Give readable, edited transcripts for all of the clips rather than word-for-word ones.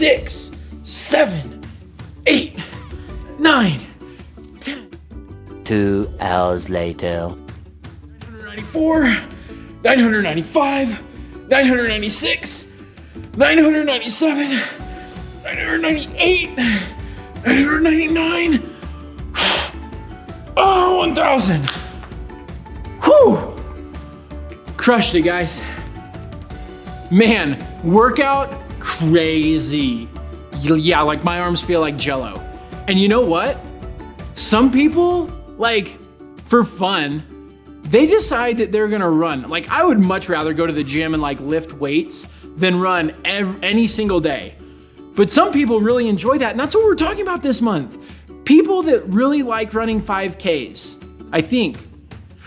6, 7, 8, 9, 10. 2 hours later. 994, 995, 996, 997, 998, 999. Oh, 1,000. Whew. Crushed it, guys. Man, workout crazy. Yeah, like my arms feel like Jell-O. And you know what? Some people, like, for fun, they decide that they're gonna run. Like, I would much rather go to the gym and like lift weights than run any single day. But some people really enjoy that, and that's what we're talking about this month. People that really like running 5Ks, I think.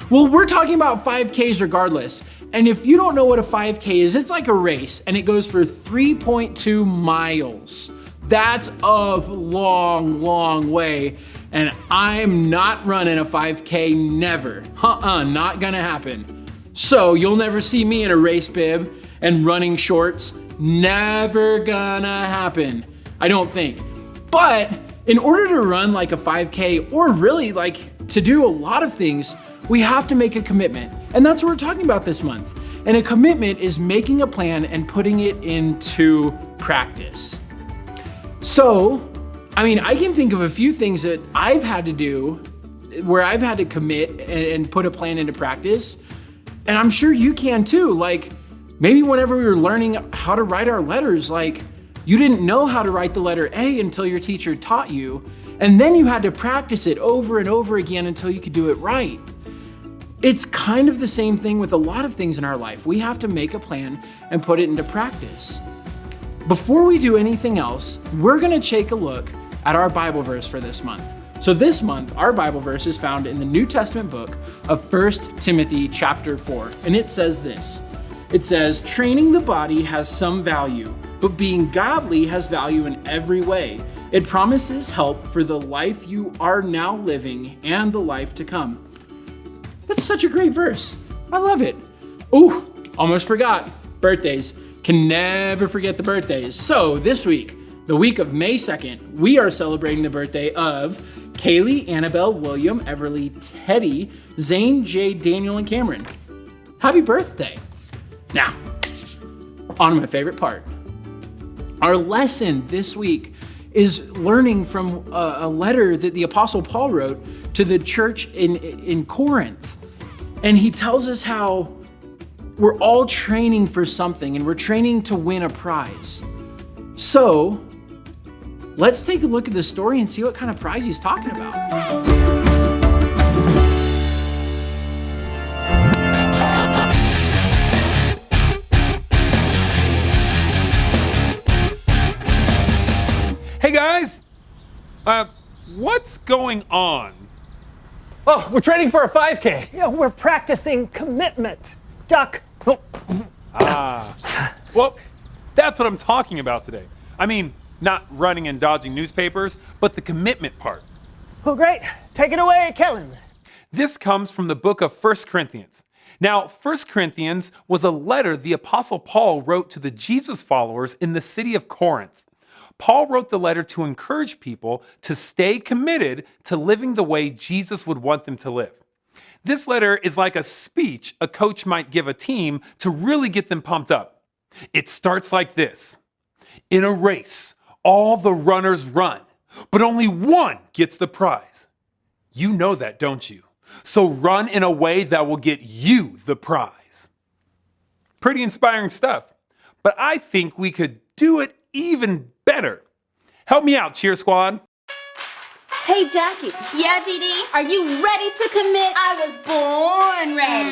Well, we're talking about 5Ks regardless. And if you don't know what a 5K is, it's like a race, and it goes for 3.2 miles. That's a long, long way. And I'm not running a 5K, never. Not gonna happen. So you'll never see me in a race bib and running shorts. Never gonna happen, I don't think. But in order to run like a 5K, or really like to do a lot of things, we have to make a commitment. And that's what we're talking about this month. And a commitment is making a plan and putting it into practice. So, I mean, I can think of a few things that I've had to do where I've had to commit and put a plan into practice. And I'm sure you can too. Like maybe whenever we were learning how to write our letters, like you didn't know how to write the letter A until your teacher taught you. And then you had to practice it over and over again until you could do it right. It's kind of the same thing with a lot of things in our life. We have to make a plan and put it into practice. Before we do anything else, we're gonna take a look at our Bible verse for this month. So this month, our Bible verse is found in the New Testament book of 1 Timothy chapter 4. And it says this. It says, training the body has some value, but being godly has value in every way. It promises help for the life you are now living and the life to come. That's such a great verse. I love it. Ooh, almost forgot. Birthdays. Can never forget the birthdays. So this week, the week of May 2nd, we are celebrating the birthday of Kaylee, Annabelle, William, Everly, Teddy, Zane, Jay, Daniel, and Cameron. Happy birthday. Now, on to my favorite part. Our lesson this week is learning from a letter that the Apostle Paul wrote to the church in Corinth. And he tells us how we're all training for something and we're training to win a prize. So let's take a look at the story and see what kind of prize he's talking about. Hey guys, what's going on? Oh, we're training for a 5K. Yeah, we're practicing commitment. Duck. Well, that's what I'm talking about today. I mean, not running and dodging newspapers, but the commitment part. Oh, great. Take it away, Kellen. This comes from the book of 1 Corinthians. Now, 1 Corinthians was a letter the Apostle Paul wrote to the Jesus followers in the city of Corinth. Paul wrote the letter to encourage people to stay committed to living the way Jesus would want them to live. This letter is like a speech a coach might give a team to really get them pumped up. It starts like this. In a race, all the runners run, but only one gets the prize. You know that, don't you? So run in a way that will get you the prize. Pretty inspiring stuff, but I think we could do it even better. Help me out, cheer squad. Hey, Jackie. Yeah, Dee Dee? Are you ready to commit? I was born ready.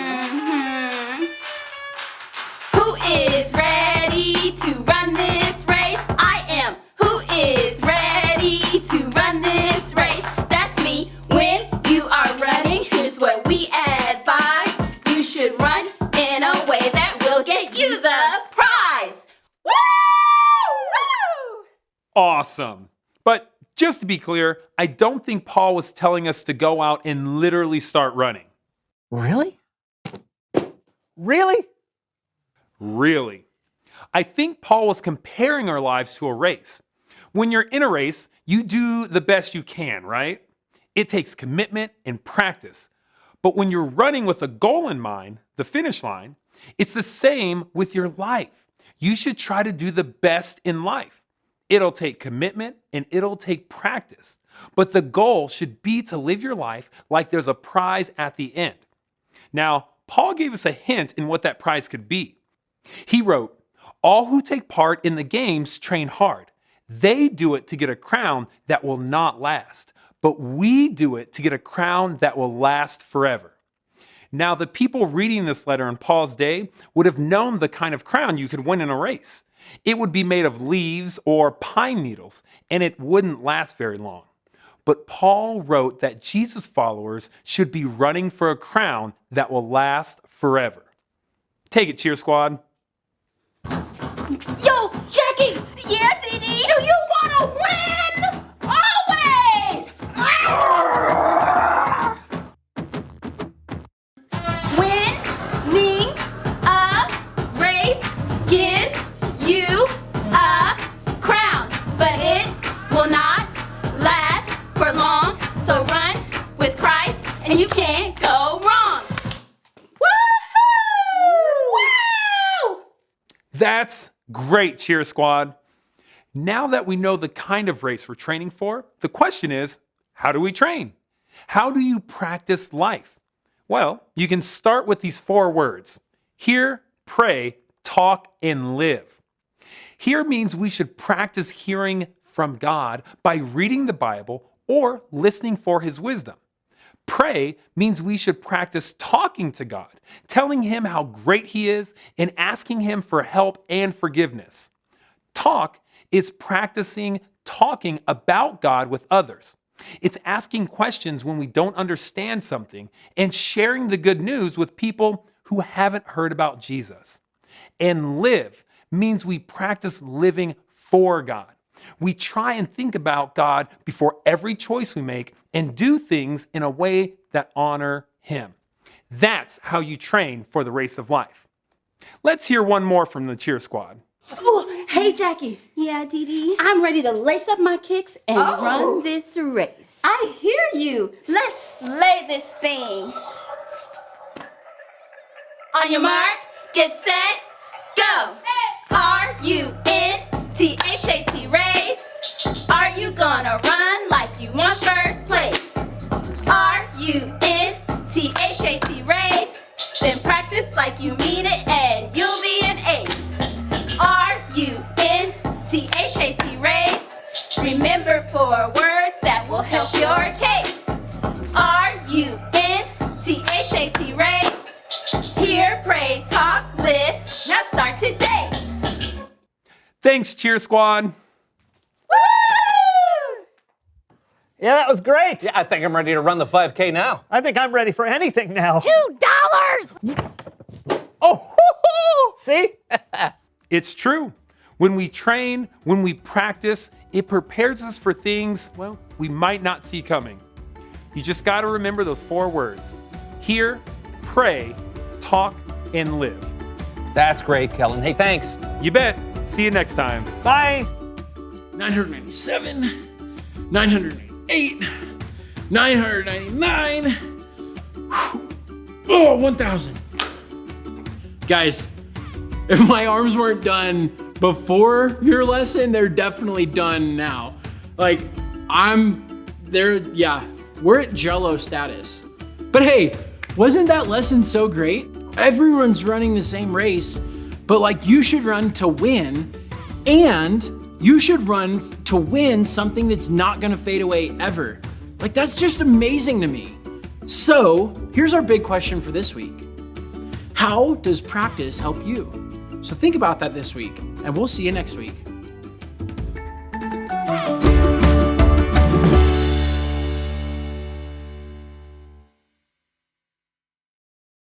Who is ready to run this race? I am. Who is ready to run this race? That's me. When you are running, here's what we advise. You should run in a way that will get you the prize. Woo! Woo! Awesome. But just to be clear, I don't think Paul was telling us to go out and literally start running. Really? Really? Really. I think Paul was comparing our lives to a race. When you're in a race, you do the best you can, right? It takes commitment and practice. But when you're running with a goal in mind, the finish line, it's the same with your life. You should try to do the best in life. It'll take commitment and it'll take practice. But the goal should be to live your life like there's a prize at the end. Now, Paul gave us a hint in what that prize could be. He wrote, "All who take part in the games train hard. They do it to get a crown that will not last, but we do it to get a crown that will last forever." Now, the people reading this letter in Paul's day would have known the kind of crown you could win in a race. It would be made of leaves or pine needles, and it wouldn't last very long. But Paul wrote that Jesus followers should be running for a crown that will last forever. Take it, Cheer Squad. Yo, Jackie! Yeah, Dee, do you want to win? Always! Winning a race gives you a crown, but it will not last for long. So run with Christ and you can't go wrong. Woo-hoo! Woo! That's great, Cheer Squad. Now that we know the kind of race we're training for, the question is, how do we train? How do you practice life? Well, you can start with these 4 words: hear, pray, talk, and live. Hear means we should practice hearing from God by reading the Bible or listening for His wisdom. Pray means we should practice talking to God, telling Him how great He is, and asking Him for help and forgiveness. Talk is practicing talking about God with others. It's asking questions when we don't understand something and sharing the good news with people who haven't heard about Jesus. And live means we practice living for God. We try and think about God before every choice we make and do things in a way that honor Him. That's how you train for the race of life. Let's hear one more from the Cheer Squad. Ooh, hey, Jackie. Yeah, Dee. I'm ready to lace up my kicks and run this race. I hear you. Let's slay this thing. On your mark, get set, go. R-U-N-T-H-A-T race. Are you gonna run like you want first place? R-U-N-T-H-A-T race. Then practice like you mean it and you'll be an ace. R-U-N-T-H-A-T race. Remember 4 words that will help your case. R-U-N-T-H-A-T race. Hear, pray, talk, live. Now start today. Thanks, Cheer Squad. Woo! Yeah, that was great. Yeah, I think I'm ready to run the 5K now. I think I'm ready for anything now. $2! Oh, see? It's true. When we train, when we practice, it prepares us for things, well, we might not see coming. You just got to remember those 4 words: hear, pray, talk, and live. That's great, Kellen. Hey, thanks. You bet. See you next time. Bye. 997, 908, 999. Oh, 1,000. Guys, if my arms weren't done before your lesson, they're definitely done now. Like, we're at Jello status. But hey, wasn't that lesson so great? Everyone's running the same race, but like, you should run to win, and you should run to win something that's not gonna fade away ever. Like, that's just amazing to me. So here's our big question for this week. How does practice help you? So think about that this week, and we'll see you next week.